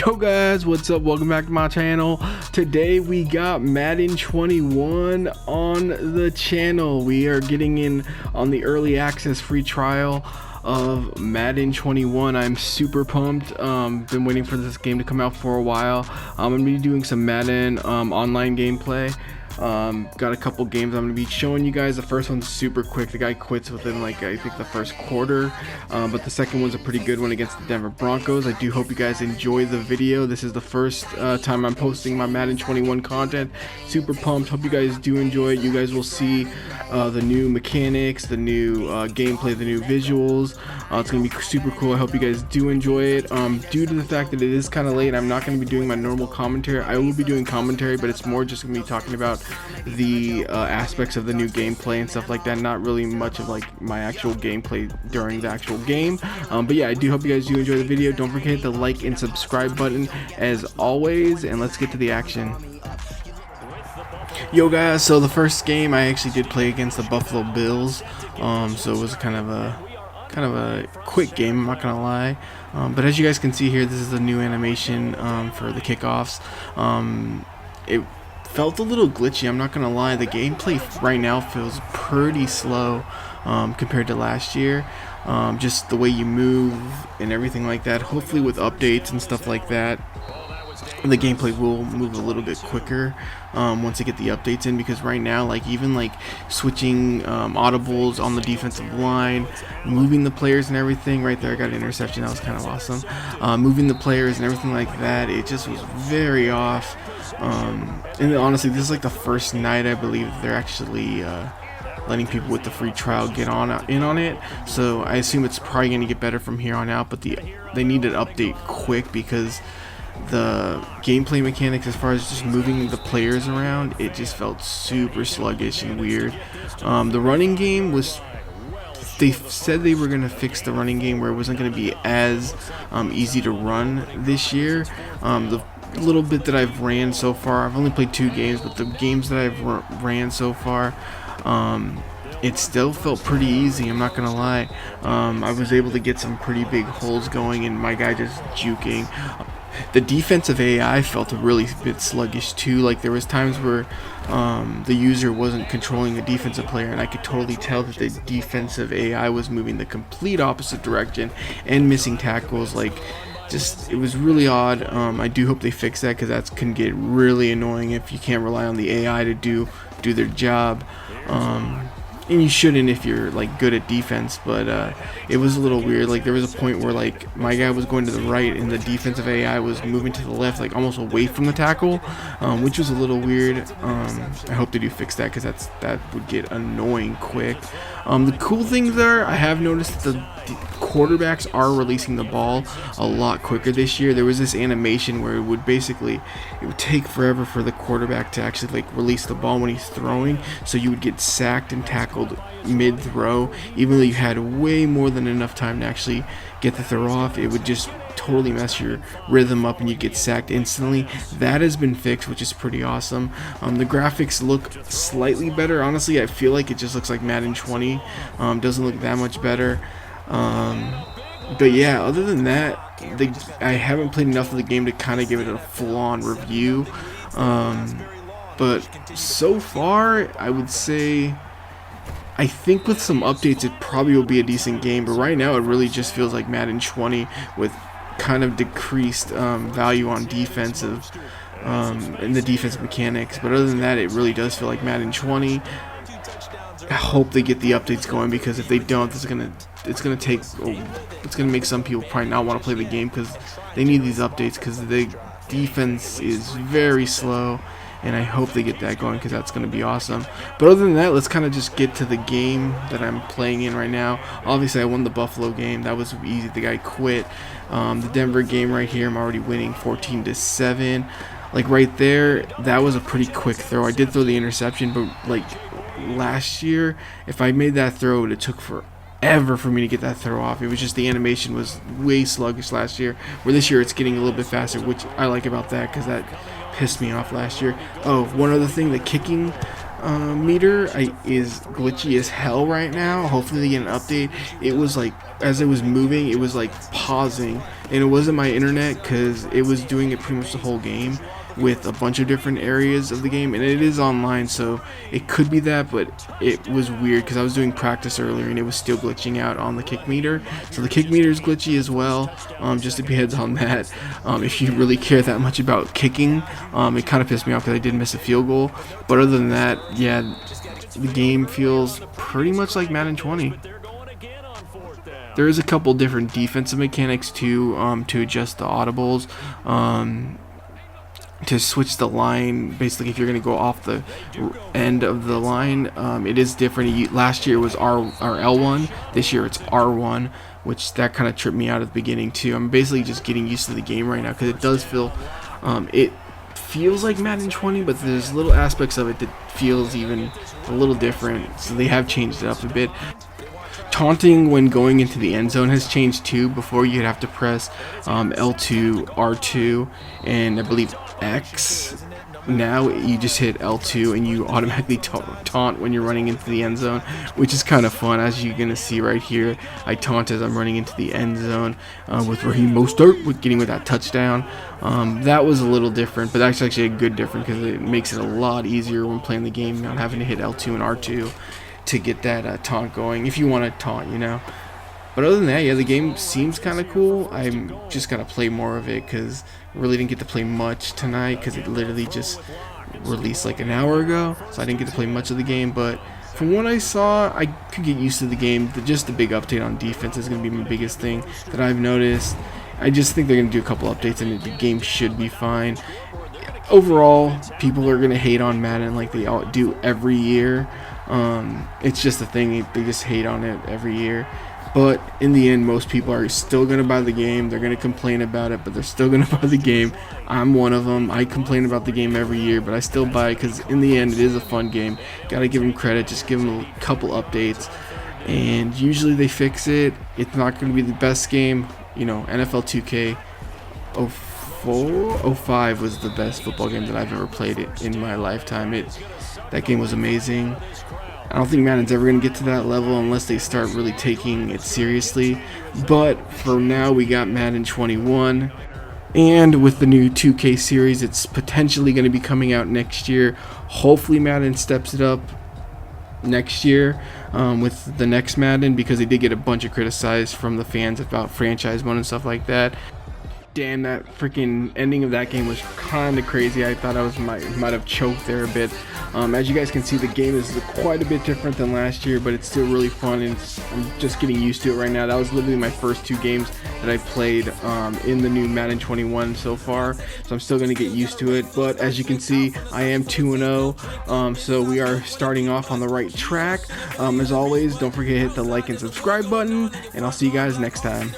Yo guys, what's up? Welcome back to my channel. Today we got Madden 21 on the channel. We are getting in on the early access free trial of Madden 21. I'm super pumped. Been waiting for this game to come out for a while. I'm gonna be doing some Madden online gameplay. Got a couple games I'm gonna be showing you guys. The first one's super quick. The guy quits within I think the first quarter, but the second one's a pretty good one against the Denver Broncos. I do hope you guys enjoy the video. This is the first time I'm posting my Madden 21 content. Super pumped. Hope you guys do enjoy it. You guys will see the new mechanics, the new gameplay, the new visuals. It's gonna be super cool. I hope you guys do enjoy it. Due to the fact that it is kind of late, I'm not gonna be doing my normal commentary. I will be doing commentary, but it's more just gonna be talking about the aspects of the new gameplay and stuff like that. Not really much of my actual gameplay during the actual game. But yeah, I do hope you guys do enjoy the video. Don't forget the like and subscribe button as always, and let's get to the action. Yo guys, so the first game I actually did play against the Buffalo Bills, so it was kind of a quick game, I'm not gonna lie. But as you guys can see here, this is the new animation for the kickoffs. It felt a little glitchy, I'm not gonna lie. The gameplay right now feels pretty slow compared to last year. Just the way you move and everything like that. Hopefully with updates and stuff like that, the gameplay will move a little bit quicker once I get the updates in, because right now even switching audibles on the defensive line, moving the players and everything, right there I got an interception, that was kind of awesome. Moving the players and everything like that, it just was very off. And honestly, this is the first night I believe they're actually letting people with the free trial get in on it, so I assume it's probably going to get better from here on out. But they need an update quick, because the gameplay mechanics as far as just moving the players around, it just felt super sluggish and weird. The running game was, they said they were going to fix the running game where it wasn't going to be as easy to run this year. The little bit that I've ran so far, I've only played 2 games, but the games that I've ran so far, it still felt pretty easy, I'm not gonna lie. I was able to get some pretty big holes going and my guy just juking. The defensive AI felt a really bit sluggish too. There was times where the user wasn't controlling a defensive player, and I could totally tell that the defensive AI was moving the complete opposite direction and missing tackles. Just, it was really odd. I do hope they fix that, because that can get really annoying if you can't rely on the AI to do their job. And you shouldn't if you're good at defense, but it was a little weird. There was a point where my guy was going to the right and the defensive AI was moving to the left, almost away from the tackle, which was a little weird. I hope they do fix that, because that would get annoying quick. The cool things are, I have noticed that the quarterbacks are releasing the ball a lot quicker this year. There was this animation where it would take forever for the quarterback to actually release the ball when he's throwing, so you would get sacked and tackled mid-throw, even though you had way more than enough time to actually get the throw off. It would just totally mess your rhythm up and you'd get sacked instantly. That has been fixed, which is pretty awesome. The graphics look slightly better. Honestly, I feel like it just looks like Madden 20. Doesn't look that much better. But yeah, other than that, I haven't played enough of the game to kind of give it a full-on review. But so far, I would say, I think with some updates it probably will be a decent game, but right now it really just feels like Madden 20 with kind of decreased value on defensive and the defensive mechanics. But other than that, it really does feel like Madden 20. I hope they get the updates going, because if they don't, it's gonna make some people probably not want to play the game, because they need these updates, because the defense is very slow. And I hope they get that going, because that's going to be awesome. But other than that, let's kind of just get to the game that I'm playing in right now. Obviously, I won the Buffalo game. That was easy. The guy quit. The Denver game right here, I'm already winning 14-7. Right there, that was a pretty quick throw. I did throw the interception, but last year, if I made that throw, it took forever for me to get that throw off. It was just the animation was way sluggish last year, where this year it's getting a little bit faster, which I like about that, because that pissed me off last year. Oh, one other thing, the kicking meter is glitchy as hell right now. Hopefully they get an update. It was like, as it was moving, it was like pausing, and it wasn't my internet because it was doing it pretty much the whole game with a bunch of different areas of the game, and it is online, so it could be that, but it was weird because I was doing practice earlier and it was still glitching out on the kick meter. So the kick meter is glitchy as well, just to be heads on that. If you really care that much about kicking, it kind of pissed me off because I did miss a field goal, but other than that, yeah, the game feels pretty much like Madden 20. There is a couple different defensive mechanics too, to adjust the audibles, to switch the line. Basically, if you're going to go off the end of the line, it is different. Last year it was L1, this year it's R1, which that kind of tripped me out at the beginning too. I'm basically just getting used to the game right now because it does feel, it feels like Madden 20, but there's little aspects of it that feels even a little different, so they have changed it up a bit. Taunting when going into the end zone has changed too. Before you'd have to press L2, R2, and I believe X. Now you just hit L2 and you automatically taunt when you're running into the end zone, which is kind of fun. As you're gonna see right here, I taunt as I'm running into the end zone with Raheem Mostert with getting with that touchdown. That was a little different, but that's actually a good difference because it makes it a lot easier when playing the game, not having to hit L2 and R2 to get that taunt going, if you want to taunt, you know. But other than that, yeah, the game seems kind of cool. I'm just gonna play more of it because I really didn't get to play much tonight because it literally just released like an hour ago, so I didn't get to play much of the game. But from what I saw, I could get used to the game. Just the big update on defense is gonna be my biggest thing that I've noticed. I just think they're gonna do a couple updates and the game should be fine. Overall, people are gonna hate on Madden like they all do every year. It's just a thing, they just hate on it every year, but in the end most people are still gonna buy the game. They're gonna complain about it, but they're still gonna buy the game. I'm one of them. I complain about the game every year, but I still buy it because in the end it is a fun game. Gotta give them credit, just give them a couple updates and usually they fix it. It's not gonna be the best game, you know. NFL 2K 05 was the best football game that I've ever played in my lifetime. That game was amazing. I don't think Madden's ever going to get to that level unless they start really taking it seriously. But for now, we got Madden 21. And with the new 2K series, it's potentially going to be coming out next year. Hopefully Madden steps it up next year with the next Madden, because they did get a bunch of criticized from the fans about franchise mode and stuff like that. Damn, that freaking ending of that game was kind of crazy. I thought I might have choked there a bit. As you guys can see, the game is quite a bit different than last year, but it's still really fun, and I'm just getting used to it right now. That was literally my first 2 games that I played in the new Madden 21 so far, so I'm still going to get used to it. But as you can see, I am 2-0, so we are starting off on the right track. As always, don't forget to hit the like and subscribe button, and I'll see you guys next time.